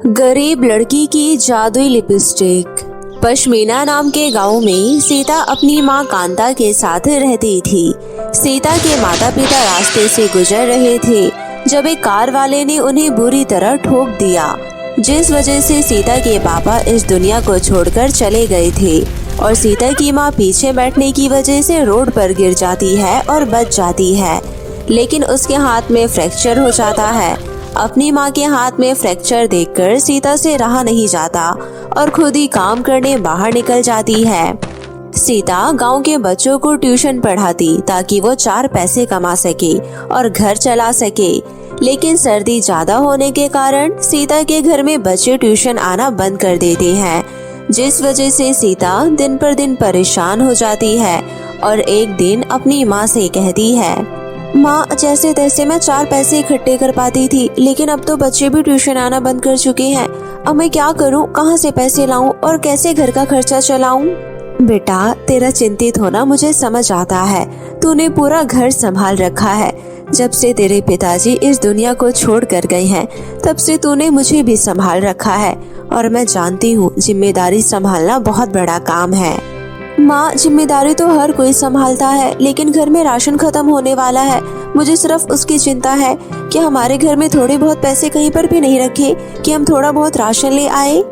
गरीब लड़की की जादुई लिपस्टिक। पश्मीना नाम के गांव में सीता अपनी मां कांता के साथ रहती थी। सीता के माता पिता रास्ते से गुजर रहे थे जब एक कार वाले ने उन्हें बुरी तरह ठोक दिया, जिस वजह से सीता के पापा इस दुनिया को छोड़कर चले गए थे और सीता की मां पीछे बैठने की वजह से रोड पर गिर जाती है और बच जाती है, लेकिन उसके हाथ में फ्रैक्चर हो जाता है। अपनी मां के हाथ में फ्रैक्चर देखकर सीता से रहा नहीं जाता और खुद ही काम करने बाहर निकल जाती है। सीता गांव के बच्चों को ट्यूशन पढ़ाती ताकि वो 4 पैसे कमा सके और घर चला सके, लेकिन सर्दी ज्यादा होने के कारण सीता के घर में बच्चे ट्यूशन आना बंद कर देते हैं, जिस वजह से सीता दिन पर दिन परेशान हो जाती है और एक दिन अपनी माँ से कहती है, माँ, जैसे तैसे मैं 4 पैसे इकट्ठे कर पाती थी, लेकिन अब तो बच्चे भी ट्यूशन आना बंद कर चुके हैं। अब मैं क्या करूँ, कहाँ से पैसे लाऊं और कैसे घर का खर्चा चलाऊं? बेटा, तेरा चिंतित होना मुझे समझ आता है। तूने पूरा घर संभाल रखा है। जब से तेरे पिताजी इस दुनिया को छोड़ कर गए हैं, तब से तूने मुझे भी संभाल रखा है और मैं जानती हूँ जिम्मेदारी संभालना बहुत बड़ा काम है। माँ, जिम्मेदारी तो हर कोई संभालता है, लेकिन घर में राशन खत्म होने वाला है। मुझे सिर्फ उसकी चिंता है कि हमारे घर में थोड़े बहुत पैसे कहीं पर भी नहीं रखे कि हम थोड़ा बहुत राशन ले आए।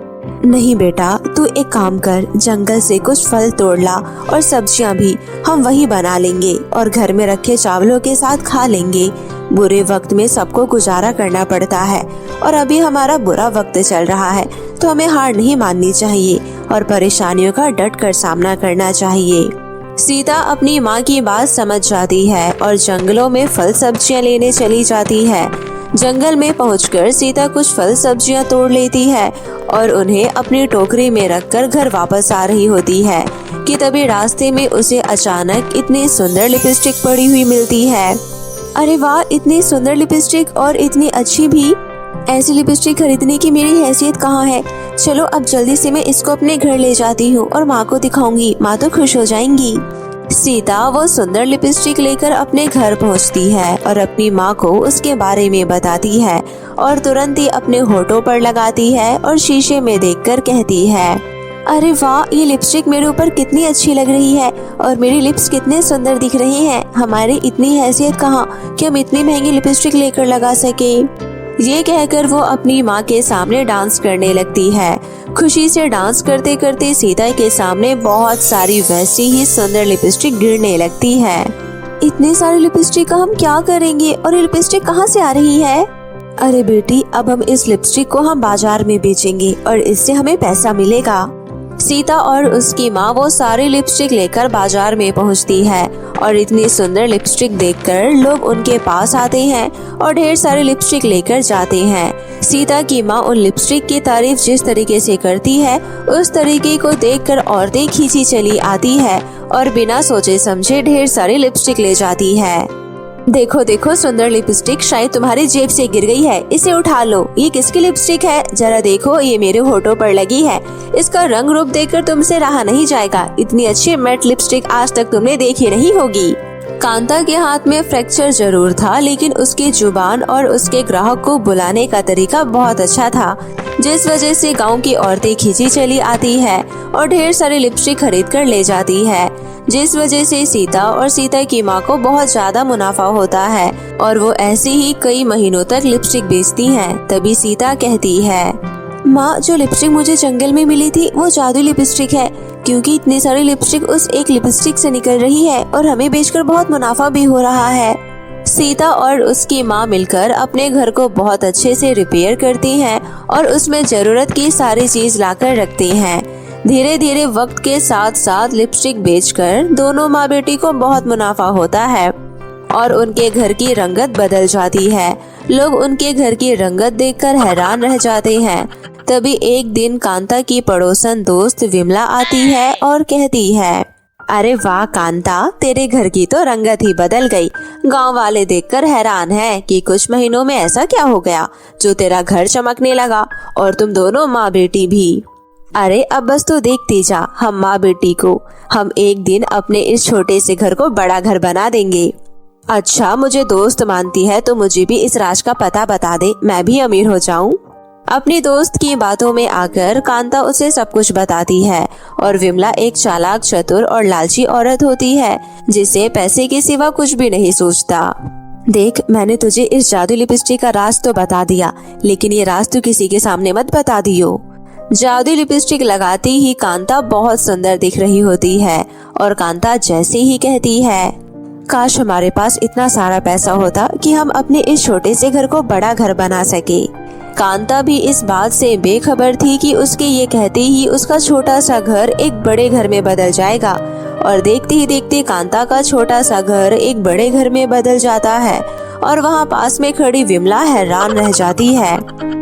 नहीं बेटा, तू एक काम कर, जंगल से कुछ फल तोड़ ला और सब्जियां भी हम वही बना लेंगे और घर में रखे चावलों के साथ खा लेंगे। बुरे वक्त में सबको गुजारा करना पड़ता है और अभी हमारा बुरा वक्त चल रहा है, तो हमें हार नहीं माननी चाहिए और परेशानियों का डट कर सामना करना चाहिए। सीता अपनी माँ की बात समझ जाती है और जंगलों में फल सब्जियां लेने चली जाती है। जंगल में पहुंचकर सीता कुछ फल सब्जियां तोड़ लेती है और उन्हें अपनी टोकरी में रखकर घर वापस आ रही होती है कि तभी रास्ते में उसे अचानक इतनी सुंदर लिपस्टिक पड़ी हुई मिलती है। अरे वाह, इतनी सुंदर लिपस्टिक और इतनी अच्छी भी। ऐसी लिपस्टिक खरीदने की मेरी हैसियत कहाँ है। चलो अब जल्दी से मैं इसको अपने घर ले जाती हूँ और माँ को दिखाऊंगी, माँ तो खुश हो जाएंगी। सीता वो सुंदर लिपस्टिक लेकर अपने घर पहुँचती है और अपनी माँ को उसके बारे में बताती है और तुरंत ही अपने होठों पर लगाती है और शीशे में देखकर कहती है, अरे वाह, ये लिपस्टिक मेरे ऊपर कितनी अच्छी लग रही है और मेरी लिप्स कितने सुंदर दिख रही हैं। हमारी इतनी हैसियत कहाँ कि हम इतनी महंगी लिपस्टिक लेकर लगा सके। ये कहकर वो अपनी माँ के सामने डांस करने लगती है। खुशी से डांस करते करते सीता के सामने बहुत सारी वैसी ही सुंदर लिपस्टिक गिरने लगती है। इतनी सारी लिपस्टिक का हम क्या करेंगे और ये लिपस्टिक कहाँ से आ रही है? अरे बेटी, अब हम इस लिपस्टिक को हम बाजार में बेचेंगे और इससे हमें पैसा मिलेगा। सीता और उसकी माँ वो सारी लिपस्टिक लेकर बाजार में पहुँचती है और इतनी सुंदर लिपस्टिक देखकर लोग उनके पास आते हैं और ढेर सारी लिपस्टिक लेकर जाते हैं। सीता की माँ उन लिपस्टिक की तारीफ जिस तरीके से करती है, उस तरीके को देखकर औरतें खींची चली आती है और बिना सोचे समझे ढेर सारी लिपस्टिक ले जाती है। देखो देखो, सुंदर लिपस्टिक शायद तुम्हारी जेब से गिर गई है, इसे उठा लो। ये किसकी लिपस्टिक है? जरा देखो, ये मेरे होठों पर लगी है। इसका रंग रूप देखकर तुमसे रहा नहीं जाएगा। इतनी अच्छी मैट लिपस्टिक आज तक तुमने देखी नहीं होगी। कांता के हाथ में फ्रैक्चर जरूर था, लेकिन उसकी जुबान और उसके ग्राहक को बुलाने का तरीका बहुत अच्छा था, जिस वजह से गांव की औरतें खींची चली आती है और ढेर सारी लिपस्टिक खरीद कर ले जाती है, जिस वजह से सीता और सीता की माँ को बहुत ज्यादा मुनाफा होता है और वो ऐसे ही कई महीनों तक लिपस्टिक बेचती हैं। तभी सीता कहती है, माँ, जो लिपस्टिक मुझे जंगल में मिली थी वो जादुई लिपस्टिक है, क्योंकि इतनी सारी लिपस्टिक उस एक लिपस्टिक से निकल रही है और हमें बेचकर बहुत मुनाफा भी हो रहा है। सीता और उसकी माँ मिलकर अपने घर को बहुत अच्छे से रिपेयर करती हैं और उसमें जरूरत की सारी चीज लाकर रखते हैं। धीरे धीरे वक्त के साथ साथ लिपस्टिक बेचकर दोनों माँ बेटी को बहुत मुनाफा होता है और उनके घर की रंगत बदल जाती है। लोग उनके घर की रंगत देखकर हैरान रह जाते हैं। तभी एक दिन कांता की पड़ोसन दोस्त विमला आती है और कहती है, अरे वाह कांता, तेरे घर की तो रंगत ही बदल गई। गांव वाले देखकर हैरान हैं कि कुछ महीनों में ऐसा क्या हो गया जो तेरा घर चमकने लगा और तुम दोनों माँ बेटी भी। अरे अब बस तो देखती जा, हम माँ बेटी को हम एक दिन अपने इस छोटे से घर को बड़ा घर बना देंगे। अच्छा, मुझे दोस्त मानती है तो मुझे भी इस राज का पता बता दे, मैं भी अमीर हो जाऊं। अपनी दोस्त की बातों में आकर कांता उसे सब कुछ बताती है और विमला एक चालाक, चतुर और लालची औरत होती है जिसे पैसे के सिवा कुछ भी नहीं सोचता। देख, मैंने तुझे इस जादू लिपस्टिक का राज तो बता दिया, लेकिन ये राज तू किसी के सामने मत बता दियो। जादू लिपस्टिक लगाते ही कांता बहुत सुंदर दिख रही होती है और कांता जैसे ही कहती है, काश हमारे पास इतना सारा पैसा होता कि हम अपने इस छोटे से घर को बड़ा घर बना सके। कांता भी इस बात से बेखबर थी कि उसके ये कहते ही उसका छोटा सा घर एक बड़े घर में बदल जाएगा और देखते ही देखते कांता का छोटा सा घर एक बड़े घर में बदल जाता है और वहाँ पास में खड़ी विमला हैरान रह जाती है।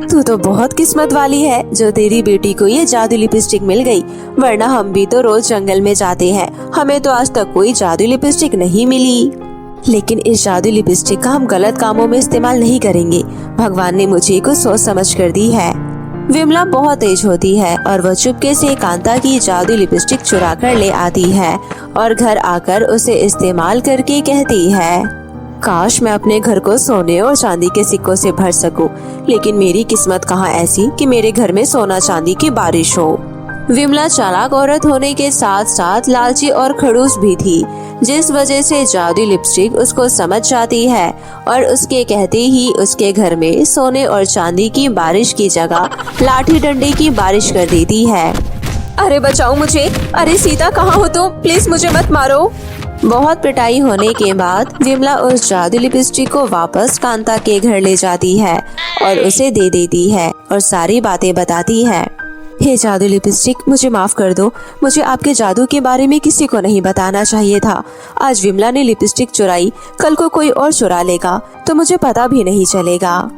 तू तो बहुत किस्मत वाली है जो तेरी बेटी को ये जादू लिपस्टिक मिल गई, वरना हम भी तो रोज जंगल में जाते हैं, हमें तो आज तक कोई जादू लिपस्टिक नहीं मिली। लेकिन इस जादू लिपस्टिक का हम गलत कामों में इस्तेमाल नहीं करेंगे, भगवान ने मुझे कुछ सोच समझ कर दी है। विमला बहुत तेज होती है और वह चुपके से कांता की जादू लिपस्टिक चुरा कर ले आती है और घर आकर उसे इस्तेमाल करके कहती है, काश मैं अपने घर को सोने और चांदी के सिक्कों से भर सकूं, लेकिन मेरी किस्मत कहाँ ऐसी कि मेरे घर में सोना चांदी की बारिश हो। विमला चालाक औरत होने के साथ साथ लालची और खड़ूस भी थी, जिस वजह से जादू लिपस्टिक उसको समझ जाती है और उसके कहते ही उसके घर में सोने और चांदी की बारिश की जगह लाठी डंडे की बारिश कर देती है। अरे बचाओ मुझे, अरे सीता कहाँ हो तुम, प्लीज मुझे मत मारो। बहुत पिटाई होने के बाद विमला उस जादू लिपस्टिक को वापस कांता के घर ले जाती है और उसे दे देती है और सारी बातें बताती है। हे जादू लिपस्टिक, मुझे माफ कर दो, मुझे आपके जादू के बारे में किसी को नहीं बताना चाहिए था। आज विमला ने लिपस्टिक चुराई, कल को कोई और चुरा लेगा तो मुझे पता भी नहीं चलेगा।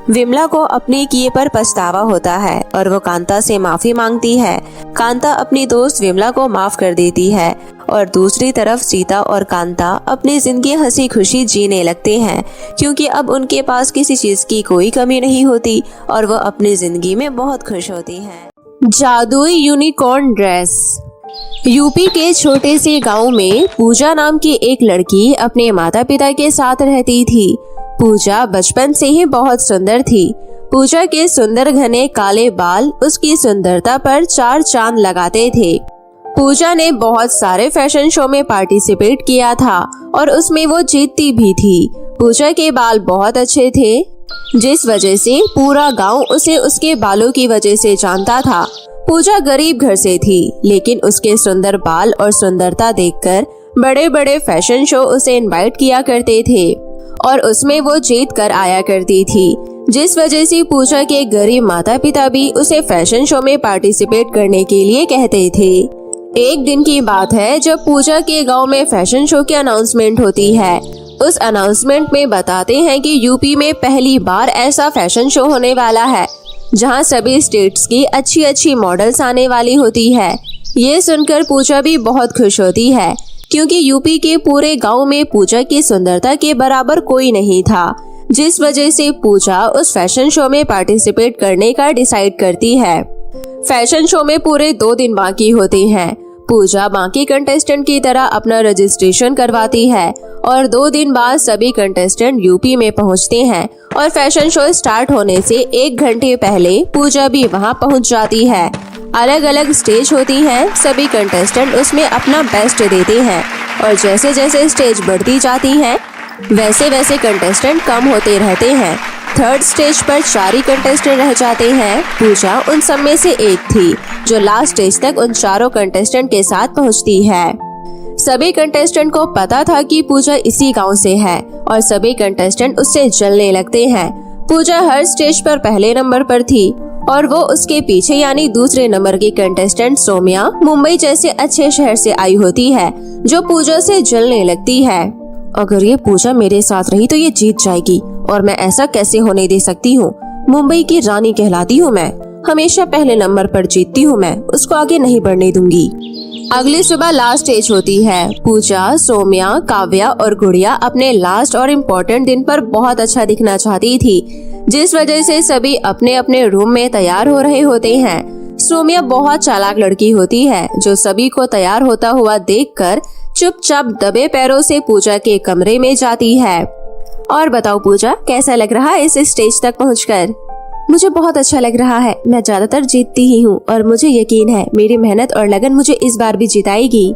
विमला को अपने किए पर पछतावा होता है और वो कांता से माफी मांगती है। कांता अपनी दोस्त विमला को माफ कर देती है और दूसरी तरफ सीता और कांता अपनी जिंदगी हंसी खुशी जीने लगते हैं, क्योंकि अब उनके पास किसी चीज की कोई कमी नहीं होती और वो अपनी जिंदगी में बहुत खुश होती हैं। जादुई यूनिकॉर्न ड्रेस। यूपी के छोटे से गांव में पूजा नाम की एक लड़की अपने माता पिता के साथ रहती थी। पूजा बचपन से ही बहुत सुंदर थी। पूजा के सुंदर घने काले बाल उसकी सुंदरता पर चार चांद लगाते थे। पूजा ने बहुत सारे फैशन शो में पार्टिसिपेट किया था और उसमें वो जीतती भी थी। पूजा के बाल बहुत अच्छे थे, जिस वजह से पूरा गांव उसे उसके बालों की वजह से जानता था। पूजा गरीब घर से थी, लेकिन उसके सुंदर बाल और सुंदरता देखकर बड़े बड़े फैशन शो उसे इनवाइट किया करते थे और उसमें वो जीत कर आया करती थी, जिस वजह से पूजा के गरीब माता पिता भी उसे फैशन शो में पार्टिसिपेट करने के लिए कहते थे। एक दिन की बात है जब पूजा के गांव में फैशन शो की अनाउंसमेंट होती है। उस अनाउंसमेंट में बताते हैं कि यूपी में पहली बार ऐसा फैशन शो होने वाला है जहां सभी स्टेट्स की अच्छी अच्छी मॉडल्स आने वाली होती है। ये सुनकर पूजा भी बहुत खुश होती है, क्योंकि यूपी के पूरे गांव में पूजा की सुंदरता के बराबर कोई नहीं था, जिस वजह से पूजा उस फैशन शो में पार्टिसिपेट करने का डिसाइड करती है। फैशन शो में पूरे 2 दिन बाकी होते हैं। पूजा बाकी कंटेस्टेंट की तरह अपना रजिस्ट्रेशन करवाती है और 2 दिन बाद सभी कंटेस्टेंट यूपी में पहुंचते हैं और फैशन शो स्टार्ट होने से 1 घंटे पहले पूजा भी वहां पहुंच जाती है। अलग अलग स्टेज होती हैं, सभी कंटेस्टेंट उसमें अपना बेस्ट देते हैं और जैसे जैसे स्टेज बढ़ती जाती हैं वैसे वैसे कंटेस्टेंट कम होते रहते हैं। 3rd स्टेज पर 4 ही कंटेस्टेंट रह जाते हैं। पूजा उन सब में से एक थी जो लास्ट स्टेज तक उन चारों कंटेस्टेंट के साथ पहुंचती है। सभी कंटेस्टेंट को पता था कि पूजा इसी गांव से है और सभी कंटेस्टेंट उससे जलने लगते हैं। पूजा हर स्टेज पर पहले नंबर पर थी और वो उसके पीछे यानी दूसरे नंबर की कंटेस्टेंट सोम्या मुंबई जैसे अच्छे शहर से आई होती है, जो पूजा से जलने लगती है। अगर ये पूजा मेरे साथ रही तो ये जीत जाएगी और मैं ऐसा कैसे होने दे सकती हूँ। मुंबई की रानी कहलाती हूँ मैं, हमेशा पहले नंबर पर जीतती हूँ मैं, उसको आगे नहीं बढ़ने दूंगी। अगली सुबह लास्ट स्टेज होती है। पूजा, सोम्या, काव्या और गुड़िया अपने लास्ट और इम्पोर्टेंट दिन पर बहुत अच्छा दिखना चाहती थी, जिस वजह से सभी अपने अपने रूम में तैयार हो रहे होते हैं। सोम्या बहुत चालाक लड़की होती है, जो सभी को तैयार होता हुआ देखकर चुपचाप दबे पैरों से पूजा के कमरे में जाती है। और बताओ पूजा, कैसा लग रहा है इस स्टेज तक पहुंचकर? मुझे बहुत अच्छा लग रहा है। मैं ज्यादातर जीतती ही हूँ और मुझे यकीन है मेरी मेहनत और लगन मुझे इस बार भी जिताएगी।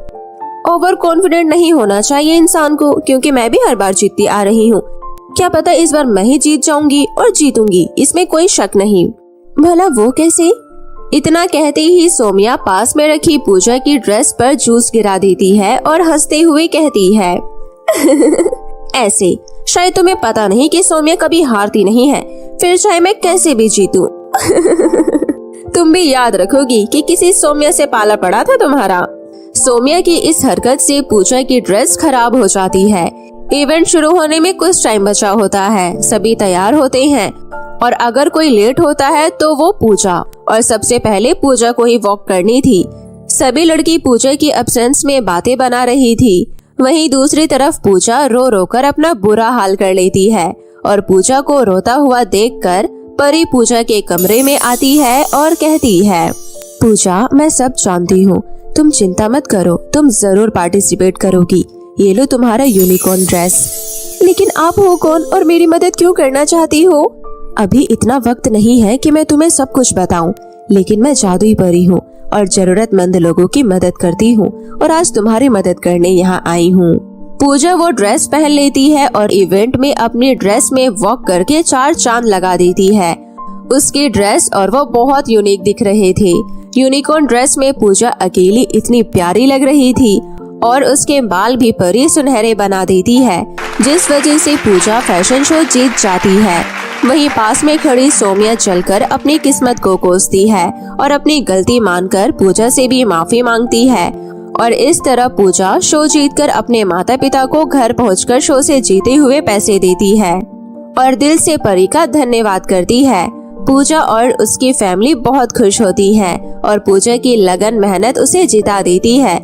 ओवर कॉन्फिडेंट नहीं होना चाहिए इंसान को, क्योंकि मैं भी हर बार जीतती आ रही हूँ। क्या पता इस बार मैं ही जीत जाऊंगी और जीतूंगी, इसमें कोई शक नहीं। भला वो कैसे? इतना कहते ही सोमिया पास में रखी पूजा की ड्रेस पर जूस गिरा देती है और हंसते हुए कहती है ऐसे शायद तुम्हें पता नहीं कि सोमिया कभी हारती नहीं है, फिर चाहे मैं कैसे भी जीतूं। तुम भी याद रखोगी कि किसी सोमिया से पाला पड़ा था तुम्हारा। सोमिया की इस हरकत से पूजा की ड्रेस खराब हो जाती है। इवेंट शुरू होने में कुछ टाइम बचा होता है, सभी तैयार होते हैं और अगर कोई लेट होता है तो वो पूजा, और सबसे पहले पूजा को ही वॉक करनी थी। सभी लड़की पूजा की एब्सेंस में बातें बना रही थी। वहीं दूसरी तरफ पूजा रो रो कर अपना बुरा हाल कर लेती है और पूजा को रोता हुआ देखकर परी पूजा के कमरे में आती है और कहती है, पूजा मैं सब जानती हूँ, तुम चिंता मत करो, तुम जरूर पार्टिसिपेट करोगी। ये लो तुम्हारा यूनिकॉर्न ड्रेस। लेकिन आप हो कौन और मेरी मदद क्यों करना चाहती हो? अभी इतना वक्त नहीं है कि मैं तुम्हें सब कुछ बताऊं, लेकिन मैं जादुई परी हूँ और जरूरतमंद लोगों की मदद करती हूँ और आज तुम्हारी मदद करने यहाँ आई हूँ। पूजा वो ड्रेस पहन लेती है और इवेंट में अपनी ड्रेस में वॉक करके 4 चांद लगा देती है। उसकी ड्रेस और वो बहुत यूनिक दिख रहे थे। यूनिकॉर्न ड्रेस में पूजा अकेली इतनी प्यारी लग रही थी और उसके बाल भी परी सुनहरे बना देती है, जिस वजह से पूजा फैशन शो जीत जाती है। वहीं पास में खड़ी सोमिया चलकर अपनी किस्मत को कोसती है और अपनी गलती मानकर पूजा से भी माफी मांगती है और इस तरह पूजा शो जीतकर अपने माता पिता को घर पहुंचकर शो से जीते हुए पैसे देती है और दिल से परी का धन्यवाद करती है। पूजा और उसकी फैमिली बहुत खुश होती है और पूजा की लगन मेहनत उसे जिता देती है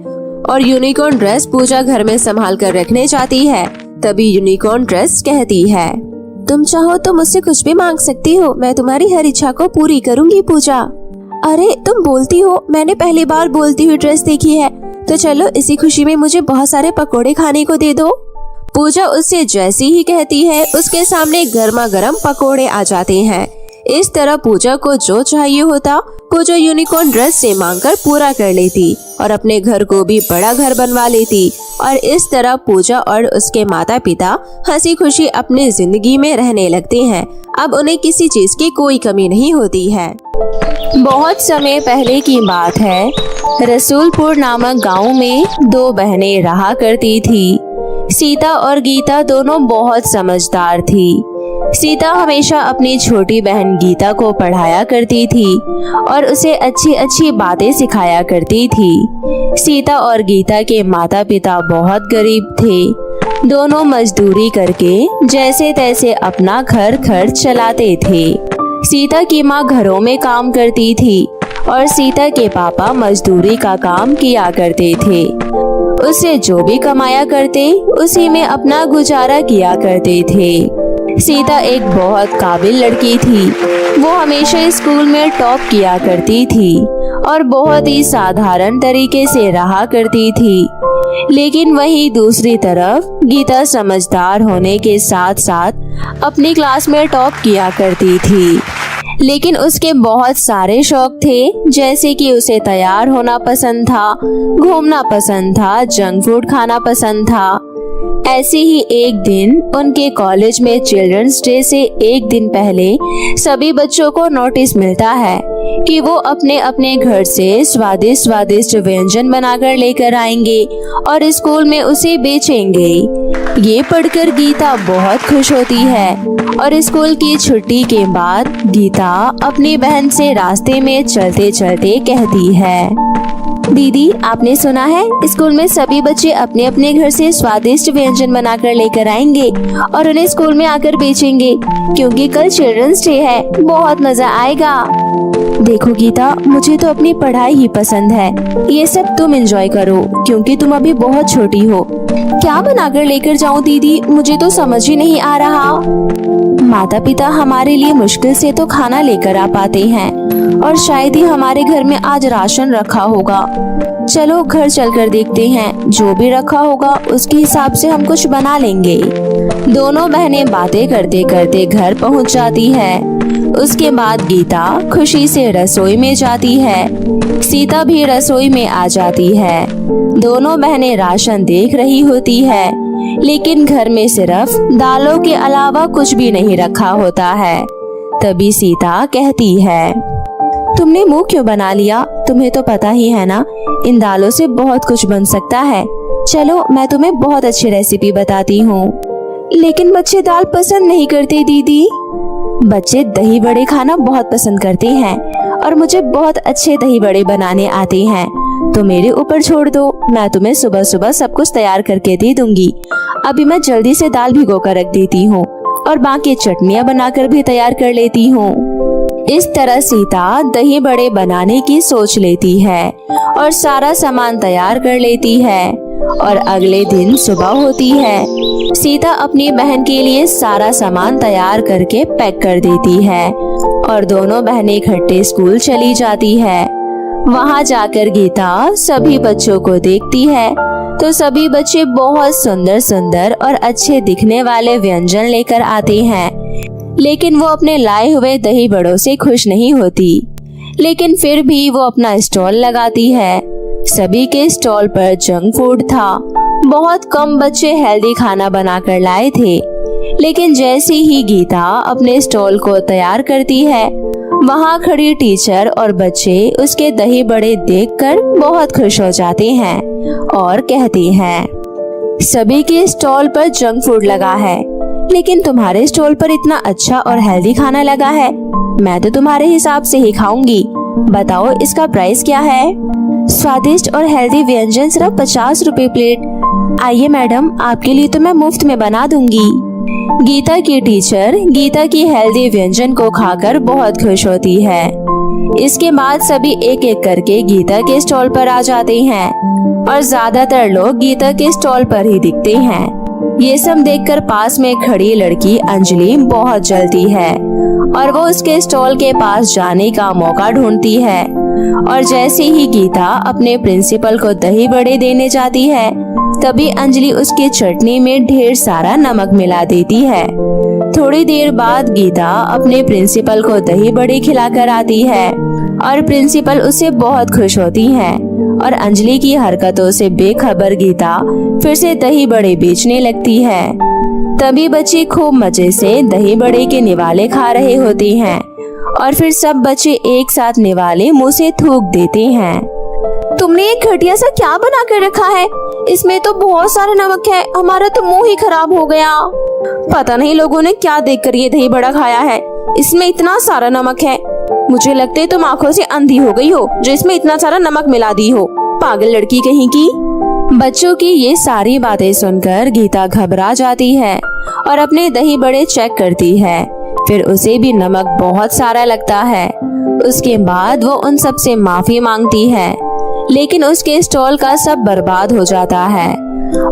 और यूनिकॉर्न ड्रेस पूजा घर में संभाल कर रखने जाती है। तभी यूनिकॉर्न ड्रेस कहती है, तुम चाहो तो मुझसे कुछ भी मांग सकती हो, मैं तुम्हारी हर इच्छा को पूरी करूंगी पूजा। अरे तुम बोलती हो, मैंने पहली बार बोलती हुई ड्रेस देखी है, तो चलो इसी खुशी में मुझे बहुत सारे पकोड़े खाने को दे दो। पूजा उससे जैसी ही कहती है उसके सामने गर्मा गर्म पकोड़े आ जाते हैं। इस तरह पूजा को जो चाहिए होता पूजा यूनिकॉर्न ड्रेस से मांगकर पूरा कर लेती और अपने घर को भी बड़ा घर बनवा लेती और इस तरह पूजा और उसके माता पिता हंसी खुशी अपनी जिंदगी में रहने लगते हैं। अब उन्हें किसी चीज की कोई कमी नहीं होती है। बहुत समय पहले की बात है, रसूलपुर नामक गांव में 2 बहनें रहा करती थी। सीता और गीता दोनों बहुत समझदार थी। सीता हमेशा अपनी छोटी बहन गीता को पढ़ाया करती थी और उसे अच्छी अच्छी बातें सिखाया करती थी। सीता और गीता के माता पिता बहुत गरीब थे। दोनों मजदूरी करके जैसे तैसे अपना घर खर्च चलाते थे। सीता की माँ घरों में काम करती थी और सीता के पापा मजदूरी का काम किया करते थे। उससे जो भी कमाया करते उसी में अपना गुजारा किया करते थे। सीता एक बहुत काबिल लड़की थी। वो हमेशा स्कूल में टॉप किया करती थी और बहुत ही साधारण तरीके से रहा करती थी। लेकिन वहीं दूसरी तरफ गीता समझदार होने के साथ साथ अपनी क्लास में टॉप किया करती थी। लेकिन उसके बहुत सारे शौक थे, जैसे कि उसे तैयार होना पसंद था, घूमना पसंद था, जंक फूड खाना पसंद था। ऐसे ही एक दिन उनके कॉलेज में चिल्ड्रंस डे से एक दिन पहले सभी बच्चों को नोटिस मिलता है कि वो अपने अपने घर से स्वादिष्ट स्वादिष्ट व्यंजन बनाकर लेकर आएंगे और स्कूल में उसे बेचेंगे। ये पढ़कर गीता बहुत खुश होती है और स्कूल की छुट्टी के बाद गीता अपनी बहन से रास्ते में चलते चलते कहती है, दीदी आपने सुना है स्कूल में सभी बच्चे अपने अपने घर से स्वादिष्ट व्यंजन बनाकर लेकर आएंगे और उन्हें स्कूल में आकर बेचेंगे, क्योंकि कल चिल्ड्रंस डे है, बहुत मजा आएगा। देखो गीता, मुझे तो अपनी पढ़ाई ही पसंद है, ये सब तुम एंजॉय करो क्योंकि तुम अभी बहुत छोटी हो। क्या बनाकर लेकर जाऊं दीदी, मुझे तो समझ ही नहीं आ रहा। माता पिता हमारे लिए मुश्किल से तो खाना लेकर आ पाते हैं और शायद ही हमारे घर में आज राशन रखा होगा, चलो घर चलकर देखते हैं, जो भी रखा होगा उसके हिसाब से हम कुछ बना लेंगे। दोनों बहनें बातें करते करते घर पहुंच जाती है। उसके बाद गीता खुशी से रसोई में जाती है। सीता भी रसोई में आ जाती है। दोनों बहनें राशन देख रही होती है, लेकिन घर में सिर्फ दालों के अलावा कुछ भी नहीं रखा होता है। तभी सीता कहती है, तुमने मुंह क्यों बना लिया? तुम्हें तो पता ही है ना, इन दालों से बहुत कुछ बन सकता है। चलो मैं तुम्हें बहुत अच्छी रेसिपी बताती हूँ। लेकिन बच्चे दाल पसंद नहीं करते दीदी। बच्चे दही बड़े खाना बहुत पसंद करते हैं और मुझे बहुत अच्छे दही बड़े बनाने आते हैं, तो मेरे ऊपर छोड़ दो, मैं तुम्हें सुबह सुबह सब कुछ तैयार करके दे दूंगी। अभी मैं जल्दी से दाल भिगो कर रख देती हूँ और बाकी चटनियाँ बनाकर भी तैयार कर लेती हूँ। इस तरह सीता दही बड़े बनाने की सोच लेती है और सारा सामान तैयार कर लेती है। और अगले दिन सुबह होती है। सीता अपनी बहन के लिए सारा सामान तैयार करके पैक कर देती है और दोनों बहनें इकट्ठे स्कूल चली जाती है। वहाँ जाकर गीता सभी बच्चों को देखती है तो सभी बच्चे बहुत सुंदर सुंदर और अच्छे दिखने वाले व्यंजन लेकर आते हैं, लेकिन वो अपने लाए हुए दही बड़ों से खुश नहीं होती। लेकिन फिर भी वो अपना स्टॉल लगाती है। सभी के स्टॉल पर जंक फूड था। बहुत कम बच्चे हेल्दी खाना बनाकर लाए थे, लेकिन जैसे ही गीता अपने स्टॉल को तैयार करती है, वहाँ खड़ी टीचर और बच्चे उसके दही बड़े देखकर बहुत खुश हो जाते हैं और कहते हैं, सभी के स्टॉल पर जंक फूड लगा है, लेकिन तुम्हारे स्टॉल पर इतना अच्छा और हेल्दी खाना लगा है। मैं तो तुम्हारे हिसाब से ही खाऊंगी। बताओ इसका प्राइस क्या है? स्वादिष्ट और हेल्दी व्यंजन सिर्फ 50 रुपए प्लेट। आइए मैडम, आपके लिए तो मैं मुफ्त में बना दूंगी। गीता की टीचर गीता की हेल्दी व्यंजन को खाकर बहुत खुश होती है। इसके बाद सभी एक एक करके गीता के स्टॉल पर आ जाते हैं और ज्यादातर लोग गीता के स्टॉल पर ही दिखते हैं। ये सब देखकर पास में खड़ी लड़की अंजलि बहुत जलती है और वो उसके स्टॉल के पास जाने का मौका ढूंढती है। और जैसे ही गीता अपने प्रिंसिपल को दही बड़े देने जाती है, तभी अंजलि उसकी चटनी में ढेर सारा नमक मिला देती है। थोड़ी देर बाद गीता अपने प्रिंसिपल को दही बड़े खिलाकर आती है और प्रिंसिपल उससे बहुत खुश होती है और अंजलि की हरकतों से बेखबर गीता फिर से दही बड़े बेचने लगती है। तभी बच्चे खूब मजे से दही बड़े के निवाले खा रहे होते हैं और फिर सब बच्चे एक साथ निवाले मुंह से थूक देते हैं। तुमने ये घटिया सा क्या बना कर रखा है? इसमें तो बहुत सारा नमक है, हमारा तो मुंह ही खराब हो गया। पता नहीं लोगों ने क्या देखकर ये दही बड़ा खाया है, इसमें इतना सारा नमक है। मुझे लगता है तुम आंखों से अंधी हो गई हो जो इसमें इतना सारा नमक मिला दी हो, पागल लड़की कहीं की। बच्चों की ये सारी बातें सुनकर गीता घबरा जाती है और अपने दही बड़े चेक करती है। फिर उसे भी नमक बहुत सारा लगता है। उसके बाद वो उन सब से माफी मांगती है, लेकिन उसके स्टॉल का सब बर्बाद हो जाता है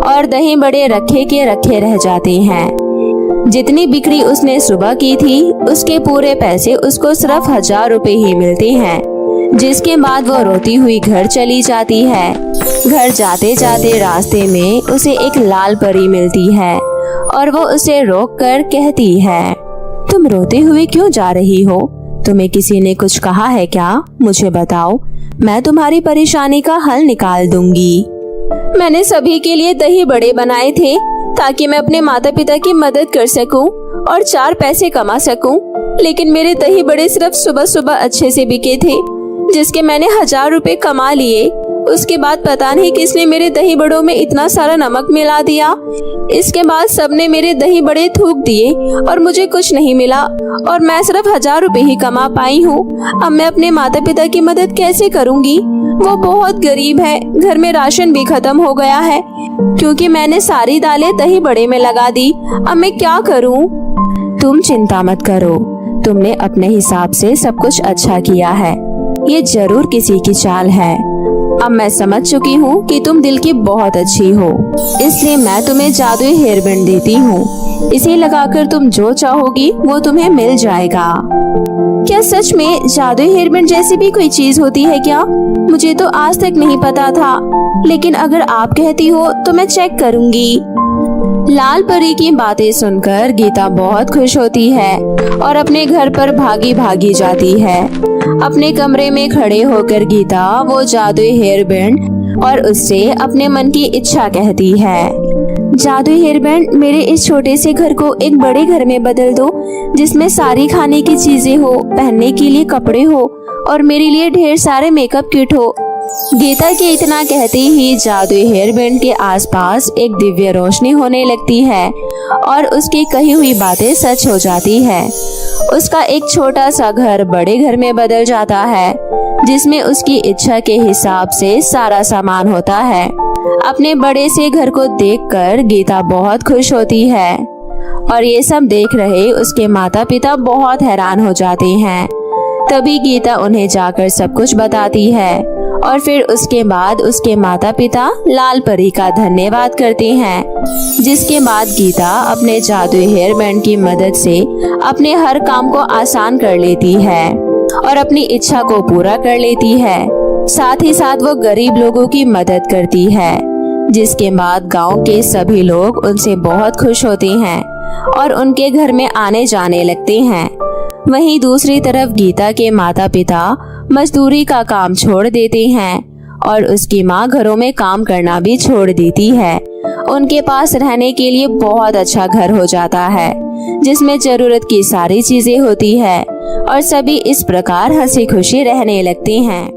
और दही बड़े रखे के रखे रह जाते हैं। जितनी बिक्री उसने सुबह की थी, उसके पूरे पैसे उसको सिर्फ 1000 रुपए ही मिलते हैं, जिसके बाद वो रोती हुई घर चली जाती है। घर जाते जाते रास्ते में उसे एक लाल परी मिलती है और वो उसे रोककर कहती है, तुम रोते हुए क्यों जा रही हो? तुम्हें किसी ने कुछ कहा है क्या? मुझे बताओ, मैं तुम्हारी परेशानी का हल निकाल दूंगी। मैंने सभी के लिए दही बड़े बनाए थे ताकि मैं अपने माता पिता की मदद कर सकूं और 4 पैसे कमा सकूं, लेकिन मेरे दही बड़े सिर्फ सुबह सुबह अच्छे से बिके थे, जिसके मैंने 1000 रुपए कमा लिए। उसके बाद पता नहीं किसने मेरे दही बड़ों में इतना सारा नमक मिला दिया। इसके बाद सबने मेरे दही बड़े थूक दिए और मुझे कुछ नहीं मिला और मैं सिर्फ 1000 रुपए ही कमा पाई हूँ। अब मैं अपने माता पिता की मदद कैसे करूँगी? वो बहुत गरीब है, घर में राशन भी खत्म हो गया है क्योंकि मैंने सारी दालें दही बड़े में लगा दी। अब मैं क्या करूँ? तुम चिंता मत करो, तुमने अपने हिसाब से सब कुछ अच्छा किया है। ये जरूर किसी की चाल है। अब मैं समझ चुकी हूँ कि तुम दिल की बहुत अच्छी हो, इसलिए मैं तुम्हें जादुई हेयर बैंड देती हूँ। इसे लगाकर तुम जो चाहोगी वो तुम्हें मिल जाएगा। क्या सच में जादुई हेयरबैंड जैसी भी कोई चीज होती है क्या? मुझे तो आज तक नहीं पता था, लेकिन अगर आप कहती हो तो मैं चेक करूंगी। लाल परी की बातें सुनकर गीता बहुत खुश होती है और अपने घर पर भागी भागी जाती है। अपने कमरे में खड़े होकर गीता वो जादुई हेयरबैंड और उससे अपने मन की इच्छा कहती है। जादुई हेयरबैंड, मेरे इस छोटे से घर को एक बड़े घर में बदल दो, जिसमें सारी खाने की चीजें हो, पहनने के लिए कपड़े हो और मेरे लिए ढेर सारे मेकअप किट हो। गीता के इतना कहते ही जादुई हेयरबैंड के आसपास एक दिव्य रोशनी होने लगती है और उसकी कही हुई बातें सच हो जाती है। उसका एक छोटा सा घर बड़े घर में बदल जाता है, जिसमें उसकी इच्छा के हिसाब से सारा सामान होता है। अपने बड़े से घर को देखकर गीता बहुत खुश होती है और ये सब देख रहे उसके माता पिता बहुत हैरान हो जाते हैं। तभी गीता उन्हें जाकर सब कुछ बताती है और फिर उसके बाद उसके माता पिता लाल परी का धन्यवाद करते हैं, जिसके बाद गीता अपने जादुई हेयरबैंड की मदद से अपने हर काम को आसान कर लेती है और अपनी इच्छा को पूरा कर लेती है। साथ ही साथ वो गरीब लोगों की मदद करती है, जिसके बाद गांव के सभी लोग उनसे बहुत खुश होते हैं और उनके घर में आने जाने लगते हैं। वहीं दूसरी तरफ गीता के माता पिता मजदूरी का काम छोड़ देते हैं और उसकी माँ घरों में काम करना भी छोड़ देती है। उनके पास रहने के लिए बहुत अच्छा घर हो जाता है, जिसमें जरूरत की सारी चीजें होती है और सभी इस प्रकार हंसी खुशी रहने लगते हैं।